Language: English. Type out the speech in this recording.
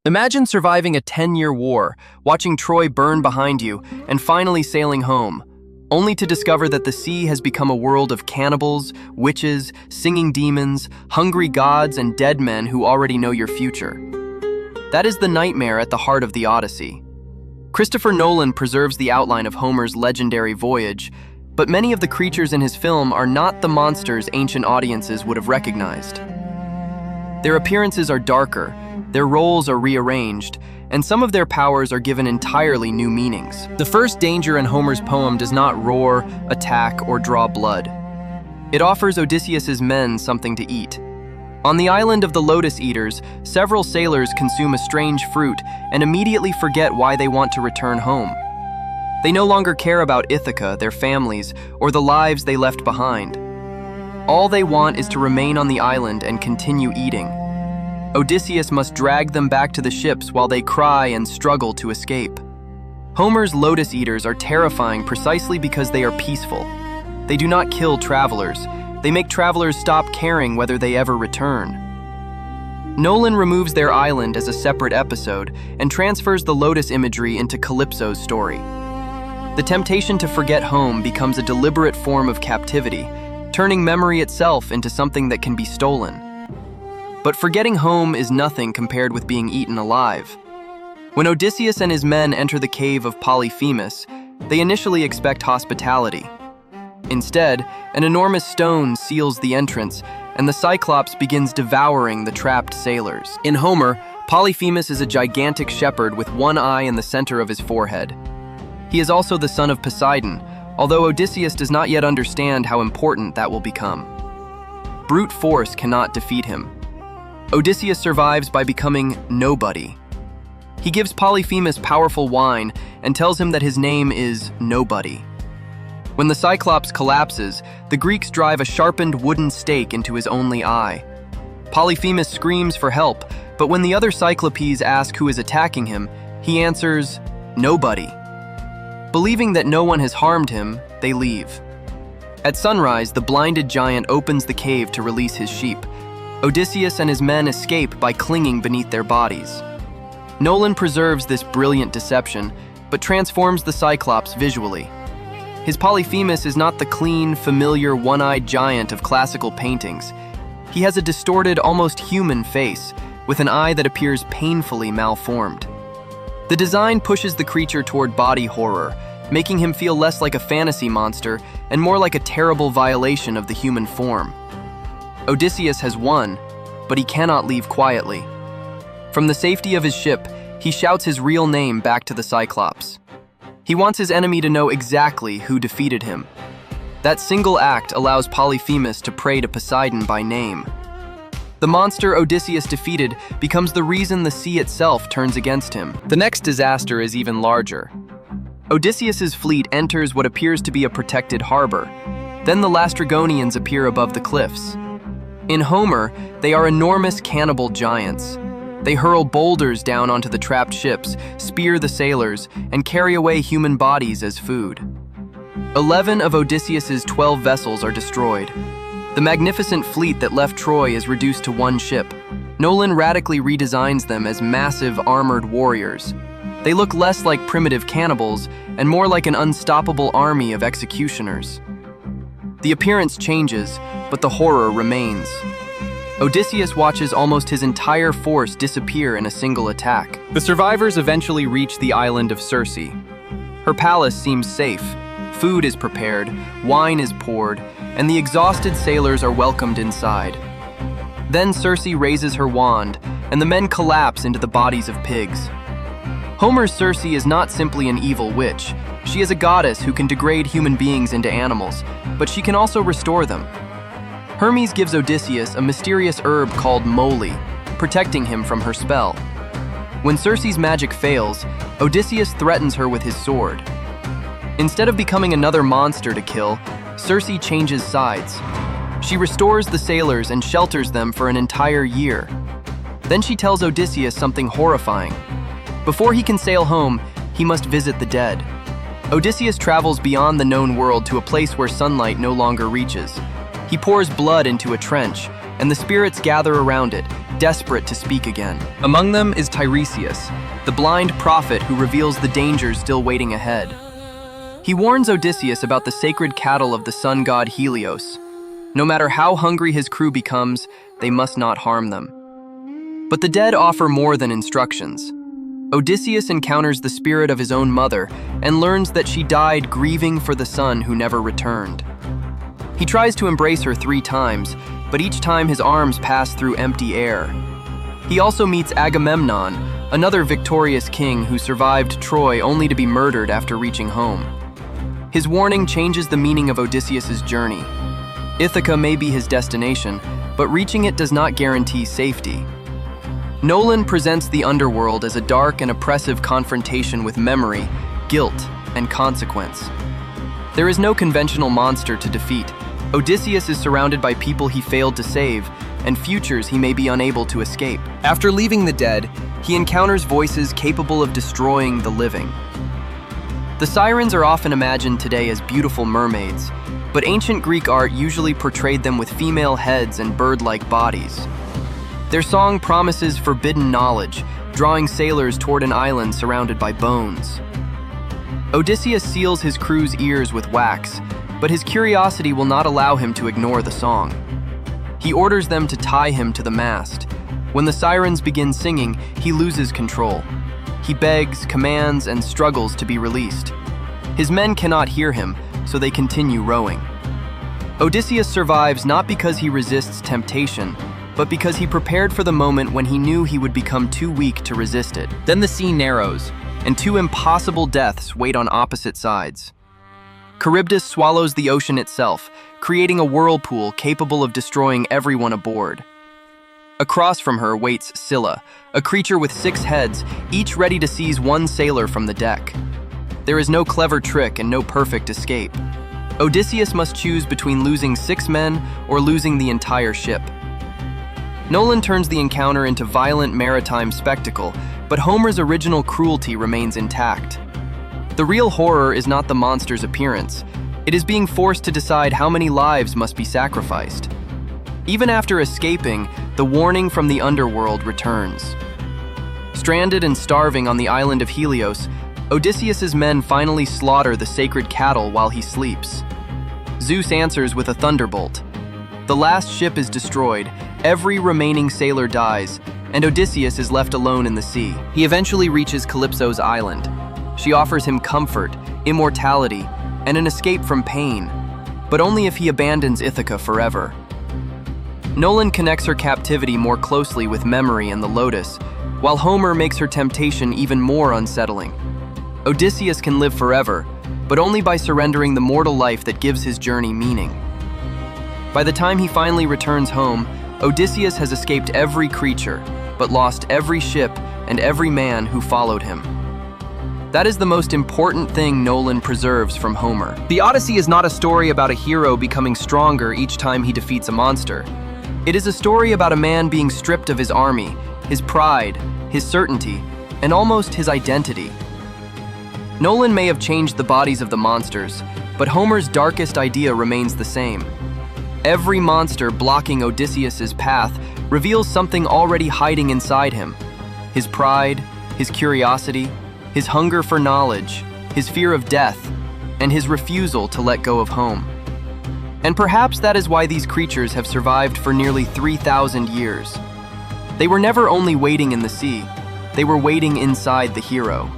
Imagine surviving a 10-year war, watching Troy burn behind you, and finally sailing home, only to discover that the sea has become a world of cannibals, witches, singing demons, hungry gods, and dead men who already know your future. That is the nightmare at the heart of the Odyssey. Christopher Nolan preserves the outline of Homer's legendary voyage, but many of the creatures in his film are not the monsters ancient audiences would have recognized. Their appearances are darker, their roles are rearranged, and some of their powers are given entirely new meanings. The first danger in Homer's poem does not roar, attack, or draw blood. It offers Odysseus's men something to eat. On the island of the Lotus Eaters, several sailors consume a strange fruit and immediately forget why they want to return home. They no longer care about Ithaca, their families, or the lives they left behind. All they want is to remain on the island and continue eating. Odysseus must drag them back to the ships while they cry and struggle to escape. Homer's Lotus Eaters are terrifying precisely because they are peaceful. They do not kill travelers. They make travelers stop caring whether they ever return. Nolan removes their island as a separate episode and transfers the lotus imagery into Calypso's story. The temptation to forget home becomes a deliberate form of captivity, turning memory itself into something that can be stolen. But forgetting home is nothing compared with being eaten alive. When Odysseus and his men enter the cave of Polyphemus, they initially expect hospitality. Instead, an enormous stone seals the entrance, and the Cyclops begins devouring the trapped sailors. In Homer, Polyphemus is a gigantic shepherd with one eye in the center of his forehead. He is also the son of Poseidon, although Odysseus does not yet understand how important that will become. Brute force cannot defeat him. Odysseus survives by becoming nobody. He gives Polyphemus powerful wine and tells him that his name is Nobody. When the Cyclops collapses, the Greeks drive a sharpened wooden stake into his only eye. Polyphemus screams for help, but when the other Cyclopes ask who is attacking him, he answers, "Nobody." Believing that no one has harmed him, they leave. At sunrise, the blinded giant opens the cave to release his sheep. Odysseus and his men escape by clinging beneath their bodies. Nolan preserves this brilliant deception, but transforms the Cyclops visually. His Polyphemus is not the clean, familiar, one-eyed giant of classical paintings. He has a distorted, almost human face, with an eye that appears painfully malformed. The design pushes the creature toward body horror, making him feel less like a fantasy monster and more like a terrible violation of the human form. Odysseus has won, but he cannot leave quietly. From the safety of his ship, he shouts his real name back to the Cyclops. He wants his enemy to know exactly who defeated him. That single act allows Polyphemus to pray to Poseidon by name. The monster Odysseus defeated becomes the reason the sea itself turns against him. The next disaster is even larger. Odysseus's fleet enters what appears to be a protected harbor. Then the Lastrygonians appear above the cliffs. In Homer, they are enormous cannibal giants. They hurl boulders down onto the trapped ships, spear the sailors, and carry away human bodies as food. 11 of Odysseus's 12 vessels are destroyed. The magnificent fleet that left Troy is reduced to one ship. Nolan radically redesigns them as massive armored warriors. They look less like primitive cannibals and more like an unstoppable army of executioners. The appearance changes, but the horror remains. Odysseus watches almost his entire force disappear in a single attack. The survivors eventually reach the island of Circe. Her palace seems safe. Food is prepared, wine is poured, and the exhausted sailors are welcomed inside. Then Circe raises her wand, and the men collapse into the bodies of pigs. Homer's Circe is not simply an evil witch. She is a goddess who can degrade human beings into animals, but she can also restore them. Hermes gives Odysseus a mysterious herb called moly, protecting him from her spell. When Circe's magic fails, Odysseus threatens her with his sword. Instead of becoming another monster to kill, Circe changes sides. She restores the sailors and shelters them for an entire year. Then she tells Odysseus something horrifying. Before he can sail home, he must visit the dead. Odysseus travels beyond the known world to a place where sunlight no longer reaches. He pours blood into a trench, and the spirits gather around it, desperate to speak again. Among them is Tiresias, the blind prophet who reveals the dangers still waiting ahead. He warns Odysseus about the sacred cattle of the sun god Helios. No matter how hungry his crew becomes, they must not harm them. But the dead offer more than instructions. Odysseus encounters the spirit of his own mother and learns that she died grieving for the son who never returned. He tries to embrace her 3 times, but each time his arms pass through empty air. He also meets Agamemnon, another victorious king who survived Troy only to be murdered after reaching home. His warning changes the meaning of Odysseus's journey. Ithaca may be his destination, but reaching it does not guarantee safety. Nolan presents the underworld as a dark and oppressive confrontation with memory, guilt, and consequence. There is no conventional monster to defeat. Odysseus is surrounded by people he failed to save, and futures he may be unable to escape. After leaving the dead, he encounters voices capable of destroying the living. The sirens are often imagined today as beautiful mermaids, but ancient Greek art usually portrayed them with female heads and bird-like bodies. Their song promises forbidden knowledge, drawing sailors toward an island surrounded by bones. Odysseus seals his crew's ears with wax, but his curiosity will not allow him to ignore the song. He orders them to tie him to the mast. When the sirens begin singing, he loses control. He begs, commands, and struggles to be released. His men cannot hear him, so they continue rowing. Odysseus survives not because he resists temptation, but because he prepared for the moment when he knew he would become too weak to resist it. Then the sea narrows, and 2 impossible deaths wait on opposite sides. Charybdis swallows the ocean itself, creating a whirlpool capable of destroying everyone aboard. Across from her waits Scylla, a creature with 6 heads, each ready to seize one sailor from the deck. There is no clever trick and no perfect escape. Odysseus must choose between losing 6 men or losing the entire ship. Nolan turns the encounter into violent maritime spectacle, but Homer's original cruelty remains intact. The real horror is not the monster's appearance. It is being forced to decide how many lives must be sacrificed. Even after escaping, the warning from the underworld returns. Stranded and starving on the island of Helios, Odysseus's men finally slaughter the sacred cattle while he sleeps. Zeus answers with a thunderbolt. The last ship is destroyed, every remaining sailor dies, and Odysseus is left alone in the sea. He eventually reaches Calypso's island. She offers him comfort, immortality, and an escape from pain, but only if he abandons Ithaca forever. Nolan connects her captivity more closely with memory and the lotus, while Homer makes her temptation even more unsettling. Odysseus can live forever, but only by surrendering the mortal life that gives his journey meaning. By the time he finally returns home, Odysseus has escaped every creature, but lost every ship and every man who followed him. That is the most important thing Nolan preserves from Homer. The Odyssey is not a story about a hero becoming stronger each time he defeats a monster. It is a story about a man being stripped of his army, his pride, his certainty, and almost his identity. Nolan may have changed the bodies of the monsters, but Homer's darkest idea remains the same. Every monster blocking Odysseus's path reveals something already hiding inside him. His pride, his curiosity, his hunger for knowledge, his fear of death, and his refusal to let go of home. And perhaps that is why these creatures have survived for nearly 3,000 years. They were never only waiting in the sea, they were waiting inside the hero.